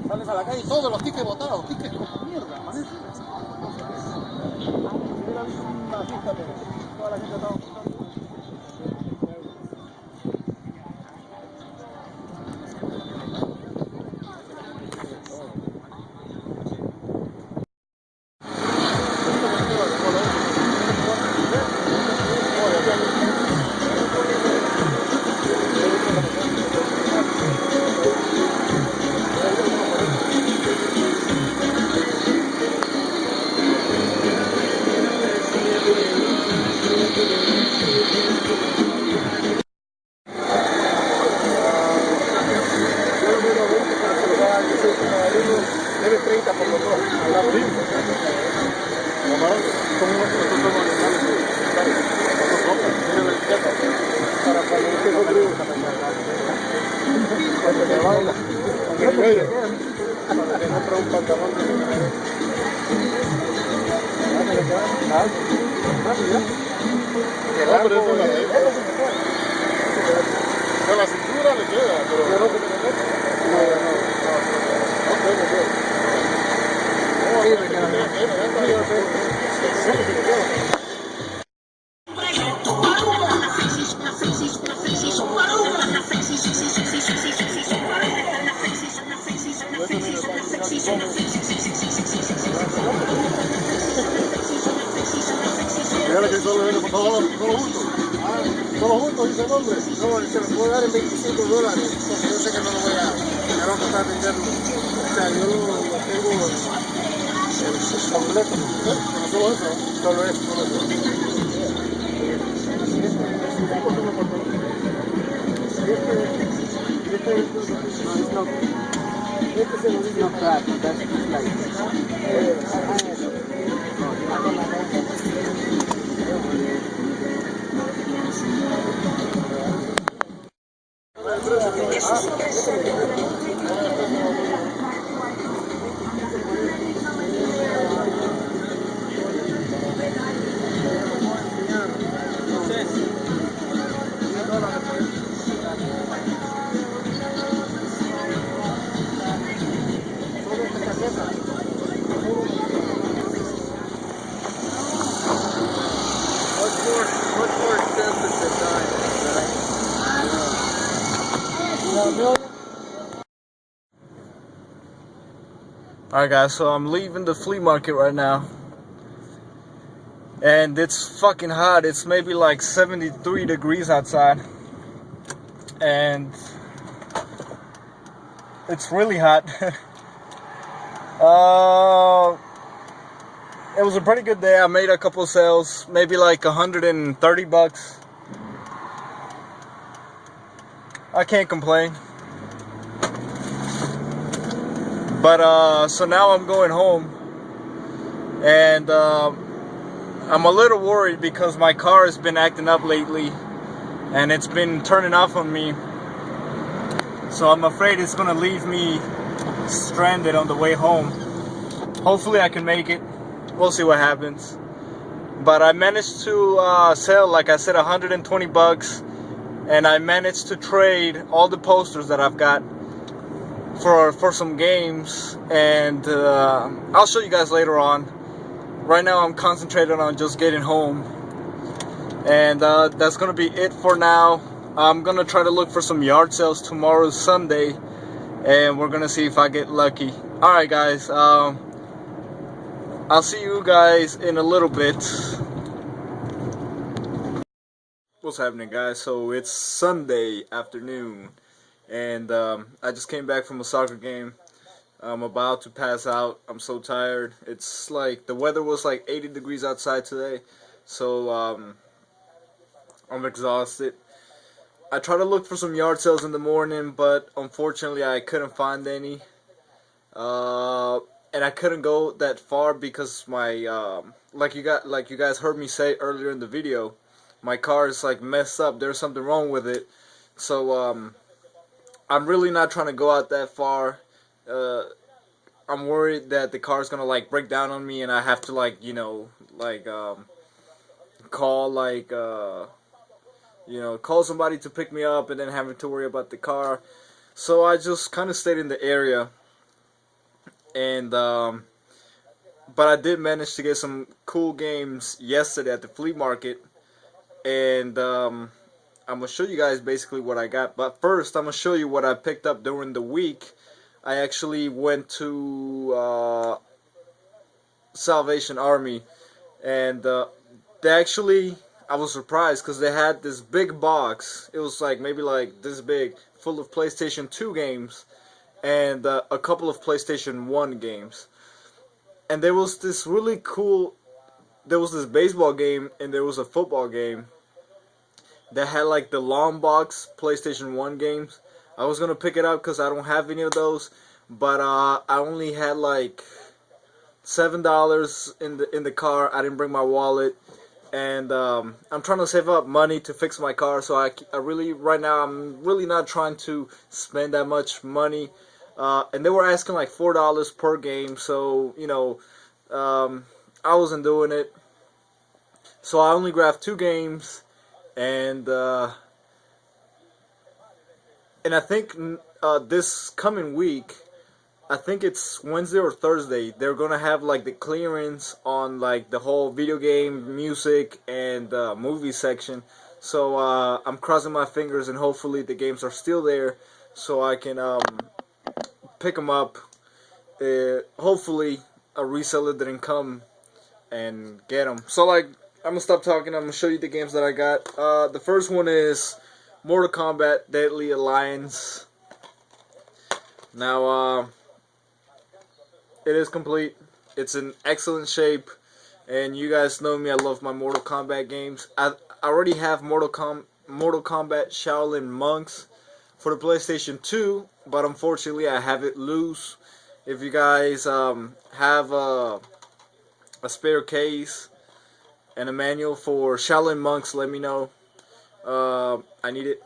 Sales a la calle y todos los tickets botados, tickets como mierda, amanece. Si hubiera habido una fiesta, pero toda la gente estaba buscando. Debe 30 por los dos, al lado de son unos productos animales para cuando usted contribuye cuando se baila con el medio para que no trae un pantalón pero eso la de con la cintura le queda, pero Mira que solo viene por todos juntos. Todos juntos dice el nombre. No, se lo puedo dar en $25, porque yo sé que no lo voy a, me va a costar venderlo. O sea, yo lo tengo completo. Pero solo eso. Solo eso. Este se lo dice. No, claro, Alright guys, so I'm leaving the flea market right now. And it's fucking hot. It's maybe like 73 degrees outside. And it's really hot. It was a pretty good day. I made a couple of sales, maybe like $130. I can't complain. But so now I'm going home, and I'm a little worried because my car has been acting up lately and it's been turning off on me. So I'm afraid it's gonna leave me stranded on the way home. Hopefully I can make it. We'll see what happens. But I managed to sell, like I said, $120, and I managed to trade all the posters that I've got for some games, and I'll show you guys later on. Right now I'm concentrated on just getting home, and that's gonna be it for now. I'm gonna try to look for some yard sales. Tomorrow's Sunday, and we're gonna see if I get lucky. Alright guys, I'll see you guys in a little bit. What's happening guys? So it's Sunday afternoon, and I just came back from a soccer game. I'm about to pass out. I'm so tired. It's like the weather was like 80 degrees outside today, so I'm exhausted. I tried to look for some yard sales in the morning, but unfortunately I couldn't find any, and I couldn't go that far because my like you guys heard me say earlier in the video, my car is like messed up. There's something wrong with it, so I'm really not trying to go out that far. I'm worried that the car's gonna like break down on me and I have to like, you know, like call like call somebody to pick me up and then having to worry about the car. So I just kind of stayed in the area, and but I did manage to get some cool games yesterday at the flea market, and I'm gonna show you guys basically what I got. But first, I'm gonna show you what I picked up during the week. I actually went to Salvation Army, and they actually, I was surprised because they had this big box. It was like maybe like this big, full of PlayStation 2 games and a couple of PlayStation 1 games. And there was this really cool, there was this baseball game and there was a football game that had like the long box PlayStation 1 games. I was gonna pick it up because I don't have any of those, but I only had like $7 in the car. I didn't bring my wallet, and I'm trying to save up money to fix my car. So I really right now I'm really not trying to spend that much money. And they were asking like $4 per game, so you know, I wasn't doing it. So I only grabbed 2 games, and I think this coming week, I think it's Wednesday or Thursday, they're gonna have like the clearance on like the whole video game, music, and movie section. So I'm crossing my fingers, and hopefully the games are still there, so I can pick them up. Hopefully a reseller didn't come and get them. So like, I'm gonna stop talking. I'm gonna show you the games that I got. The first one is Mortal Kombat Deadly Alliance. Now it is complete. It's in excellent shape, and you guys know me. I love my Mortal Kombat games. I already have Mortal Kombat Shaolin Monks for the PlayStation 2, but unfortunately I have it loose. If you guys have a spare case and a manual for Shaolin Monks, let me know. I need it.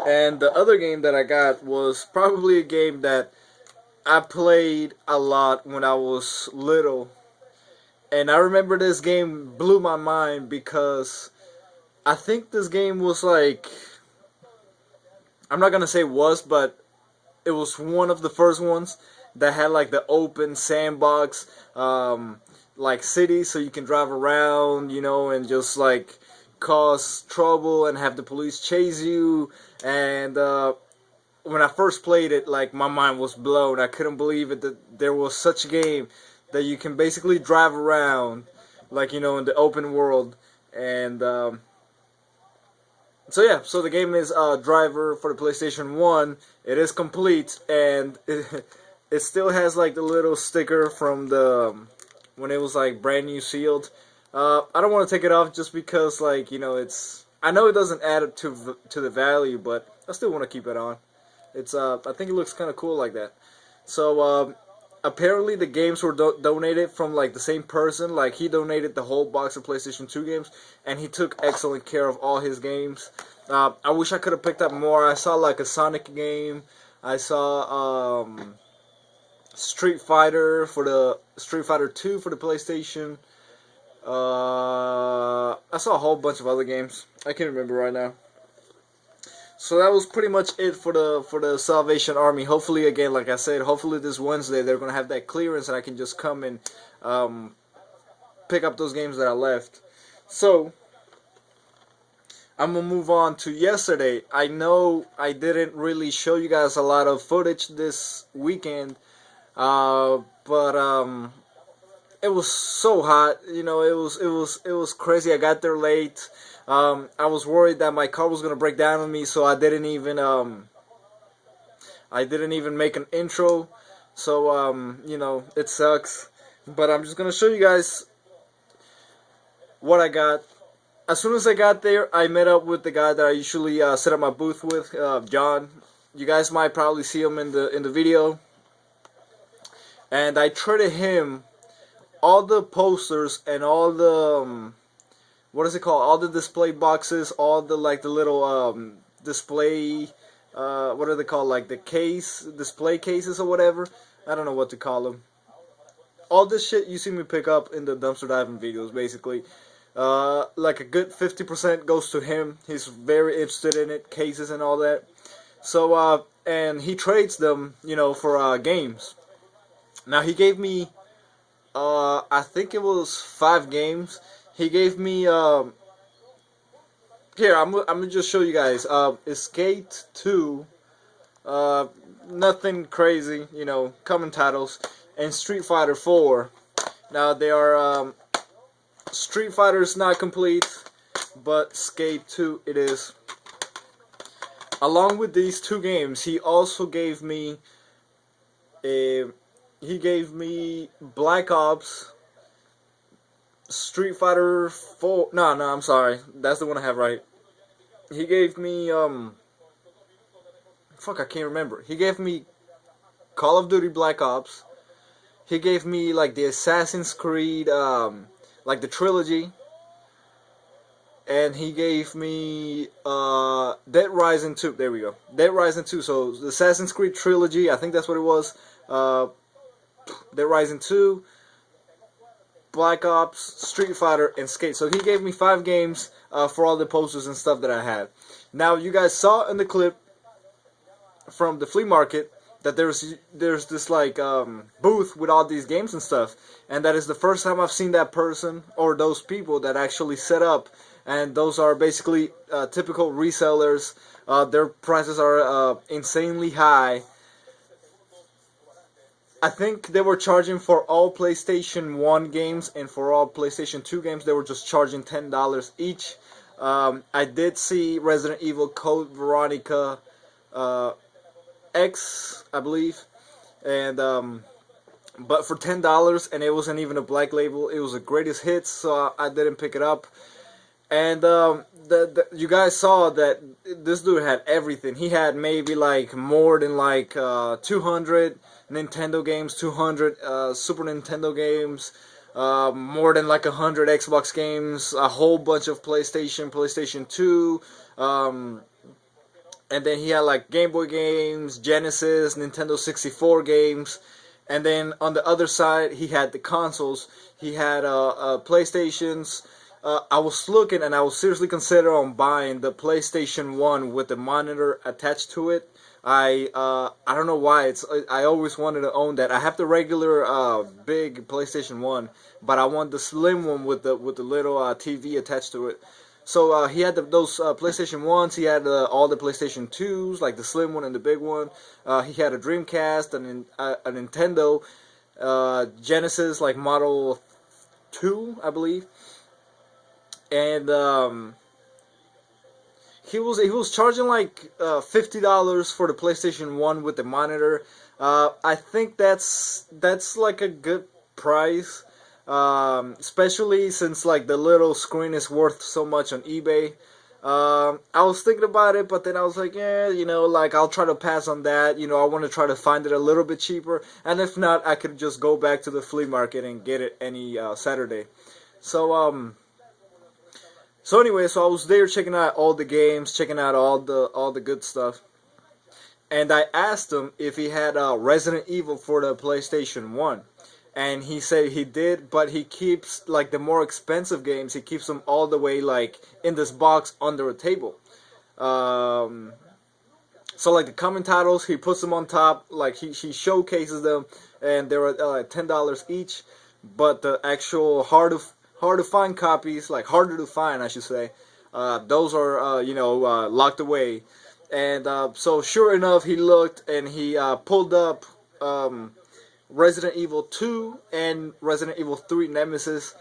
And the other game that I got was probably a game that I played a lot when I was little, and I remember this game blew my mind because I think this game was like, I'm not gonna say was, but it was one of the first ones that had like the open sandbox, like city, so you can drive around, you know, and just like cause trouble and have the police chase you. And when I first played it, like my mind was blown. I couldn't believe it that there was such a game that you can basically drive around, like, you know, in the open world. And so yeah, so the game is Driver for the PlayStation 1. It is complete, and it still has like the little sticker from the when it was like brand new sealed. I don't want to take it off just because, like, you know, it's, I know it doesn't add up to the value, but I still want to keep it on. It's I think it looks kind of cool like that. So apparently the games were donated from like the same person. Like, he donated the whole box of PlayStation 2 games, and he took excellent care of all his games. I wish I could have picked up more. I saw like a Sonic game. I saw Street Fighter 2 for the PlayStation. I saw a whole bunch of other games. I can't remember right now. So that was pretty much it for the Salvation Army. Hopefully, again, like I said, hopefully this Wednesday they're gonna have that clearance, and I can just come and pick up those games that I left. So I'm gonna move on to yesterday. I know I didn't really show you guys a lot of footage this weekend, but it was so hot. You know, it was crazy. I got there late. I was worried that my car was gonna break down on me, so I didn't even make an intro. So you know, it sucks. But I'm just gonna show you guys what I got. As soon as I got there, I met up with the guy that I usually set up my booth with, John. You guys might probably see him in the video. And I traded him all the posters and all the what is it called? All the display boxes, all the like the little display, what are they called? Like the display cases or whatever. I don't know what to call them. All this shit you see me pick up in the dumpster diving videos, basically. Like a good 50% goes to him. He's very interested in it, cases and all that. So and he trades them, for games. Now he gave me, I think it was 5 games. He gave me, here I'm gonna just show you guys. Skate 2, uh, nothing crazy, common titles, and Street Fighter 4. Now they are Street Fighter is not complete, but Skate 2 it is. Along with these 2 games, he also gave me Black Ops, Street Fighter 4. No, I'm sorry. That's the one I have right. He gave me I can't remember. He gave me Call of Duty Black Ops. He gave me like the Assassin's Creed like the trilogy. And he gave me Dead Rising 2. There we go. Dead Rising 2. So the Assassin's Creed trilogy, I think that's what it was. Dead Rising 2, Black Ops, Street Fighter, and Skate. So he gave me 5 games for all the posters and stuff that I had. Now you guys saw in the clip from the flea market that there's this like booth with all these games and stuff, and that is the first time I've seen that person or those people that actually set up. And those are basically typical resellers. Their prices are insanely high. I think they were charging for all PlayStation 1 games, and for all PlayStation 2 games they were just charging $10 each. I did see Resident Evil Code Veronica X, I believe, and but for $10, and it wasn't even a black label. It was a greatest hits, so I didn't pick it up. And you guys saw that this dude had everything. He had maybe like more than like 200 Nintendo games, 200 Super Nintendo games, more than like 100 Xbox games, a whole bunch of PlayStation 2, and then he had like Game Boy games, Genesis, Nintendo 64 games. And then on the other side, he had the consoles. He had PlayStations. I was looking, and I was seriously considering buying the PlayStation 1 with the monitor attached to it. I don't know why. I always wanted to own that. I have the regular big PlayStation 1, but I want the slim one with the little TV attached to it. So he had those PlayStation 1s. He had all the PlayStation 2s, like the slim one and the big one. He had a Dreamcast, a Nintendo, Genesis, like Model 2, I believe. And he was charging like $50 for the PlayStation 1 with the monitor. I think that's like a good price, especially since like the little screen is worth so much on eBay. I was thinking about it, but then I was like, yeah, like I'll try to pass on that. I want to try to find it a little bit cheaper, and if not, I could just go back to the flea market and get it any Saturday. So anyway, so I was there checking out all the games, checking out all the good stuff, and I asked him if he had Resident Evil for the PlayStation 1, and he said he did, but he keeps like the more expensive games. He keeps them all the way like in this box under a table. So like the common titles, he puts them on top, like he showcases them, and they're $10 each. But the actual hard to find copies, like harder to find, I should say, those are locked away. And so sure enough, he looked and he pulled up Resident Evil 2 and Resident Evil 3 Nemesis.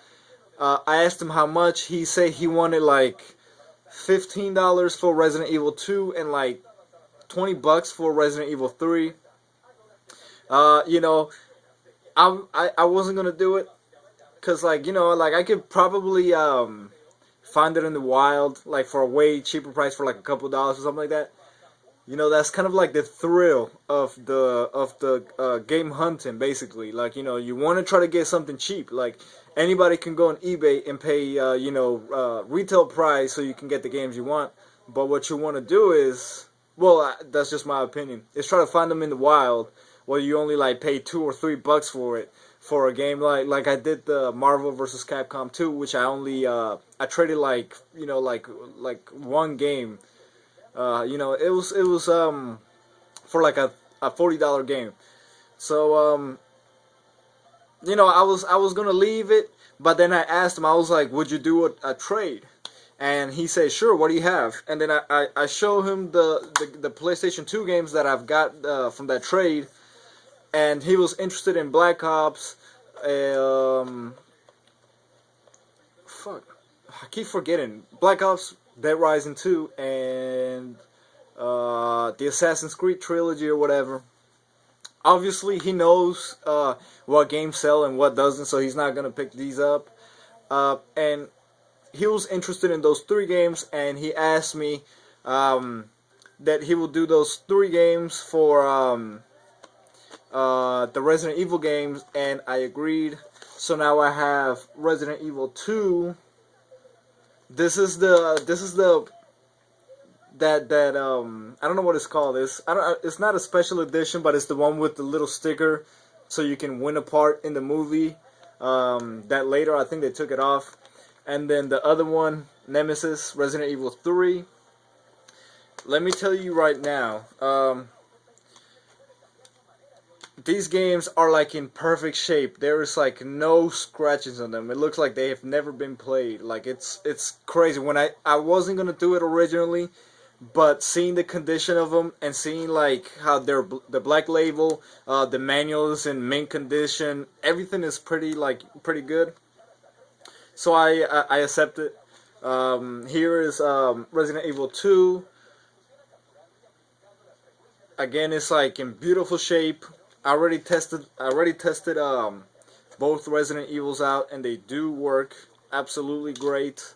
I asked him how much. He said he wanted like $15 for Resident Evil 2 and like $20 for Resident Evil 3. I wasn't gonna do it. Cause like I could probably find it in the wild like for a way cheaper price for like a couple dollars or something like that. That's kind of like the thrill of the game hunting, basically. Like you want to try to get something cheap. Like anybody can go on eBay and pay retail price so you can get the games you want. But what you want to do is, well, that's just my opinion, is try to find them in the wild where you only like pay $2 or $3 for it. For a game like I did the Marvel vs. Capcom 2, which I only I traded like one game. It was for like a $40 game. So you know, I was gonna leave it, but then I asked him. I was like, "Would you do a trade?" And he said, "Sure. What do you have?" And then I show him the PlayStation 2 games that I've got from that trade, and he was interested in Black Ops. Fuck, I keep forgetting Black Ops, Dead Rising 2, and the Assassin's Creed trilogy or whatever. Obviously, he knows what games sell and what doesn't, so he's not gonna pick these up. And he was interested in those 3 games, and he asked me that he will do those 3 games for the Resident Evil games, and I agreed. So now I have Resident Evil 2. This is the that I don't know what it's called. It's not a special edition, but it's the one with the little sticker, so you can win a part in the movie. That later I think they took it off, and then the other one, Nemesis, Resident Evil 3. Let me tell you right now, these games are like in perfect shape. There is like no scratches on them. It looks like they have never been played. Like it's crazy. When I wasn't gonna do it originally, but seeing the condition of them and seeing like how they're the black label, the manuals in mint condition, everything is pretty good. So I accept it. Here is Resident Evil 2. Again, it's like in beautiful shape. I already tested both Resident Evils out, and they do work absolutely great.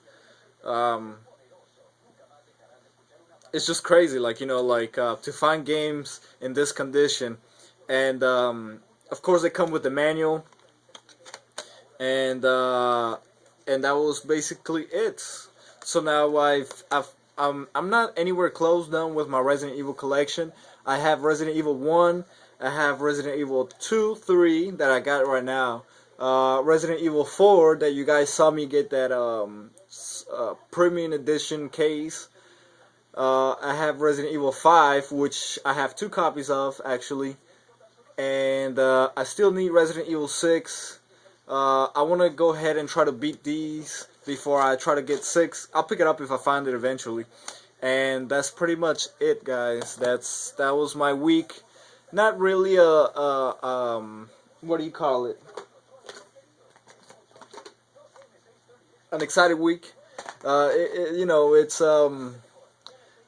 It's just crazy, like, you know, like to find games in this condition, and of course they come with the manual, and that was basically it. So now I'm not anywhere close done with my Resident Evil collection. I have Resident Evil 1. I have Resident Evil 2, 3 that I got right now. Resident Evil 4 that you guys saw me get that premium edition case. I have Resident Evil 5, which I have 2 copies of actually. And I still need Resident Evil 6. I want to go ahead and try to beat these before I try to get 6. I'll pick it up if I find it eventually. And that's pretty much it, guys. That was my week. Not really what do you call it? An exciting week. You know, it's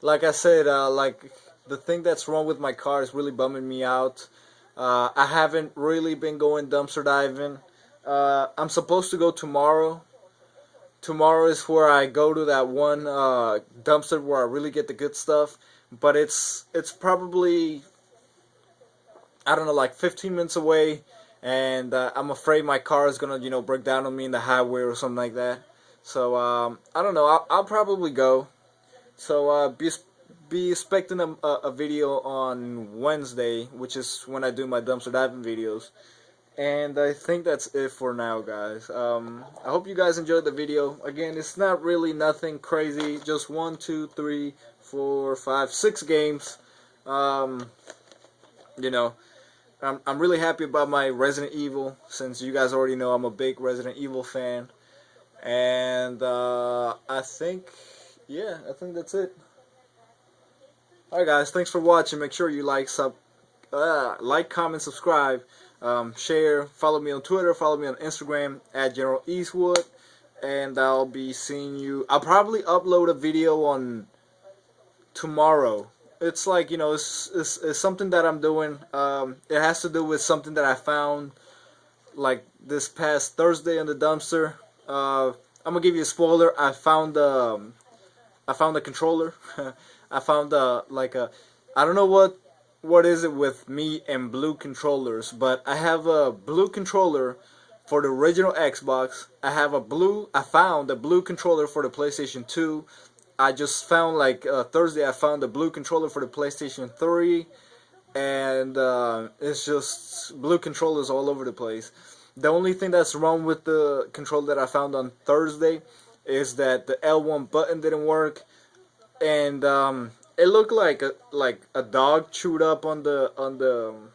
like I said, like the thing that's wrong with my car is really bumming me out. I haven't really been going dumpster diving. I'm supposed to go tomorrow. Tomorrow is where I go to that one dumpster where I really get the good stuff. But it's probably, I don't know, like 15 minutes away, and I'm afraid my car is gonna, you know, break down on me in the highway or something like that. So I don't know. I'll probably go. So be expecting a video on Wednesday, which is when I do my dumpster diving videos. And I think that's it for now, guys. I hope you guys enjoyed the video. Again, it's not really nothing crazy. Just 1, 2, 3, 4, 5, 6 games. You know, I'm really happy about my Resident Evil, since you guys already know I'm a big Resident Evil fan. And I think that's it. Alright, guys, thanks for watching. Make sure you like, comment, subscribe, share, follow me on Twitter, follow me on Instagram at General Eastwood, and I'll be seeing you. I'll probably upload a video on tomorrow. It's like, you know, it's something that I'm doing. It has to do with something that I found like this past Thursday in the dumpster. I'm gonna give you a spoiler. I found a controller. I found I don't know what is it with me and blue controllers, but I have a blue controller for the original Xbox. I found a blue controller for the PlayStation 2. I just found, like, Thursday, I found a blue controller for the PlayStation 3, and it's just blue controllers all over the place. The only thing that's wrong with the controller that I found on Thursday is that the L1 button didn't work, and it looked like a dog chewed up on the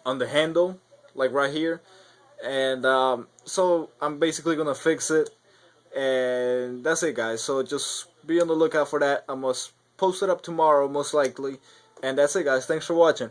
handle, like right here. And so I'm basically gonna fix it, and that's it, guys. So just be on the lookout for that. I must post it up tomorrow, most likely. And that's it, guys. Thanks for watching.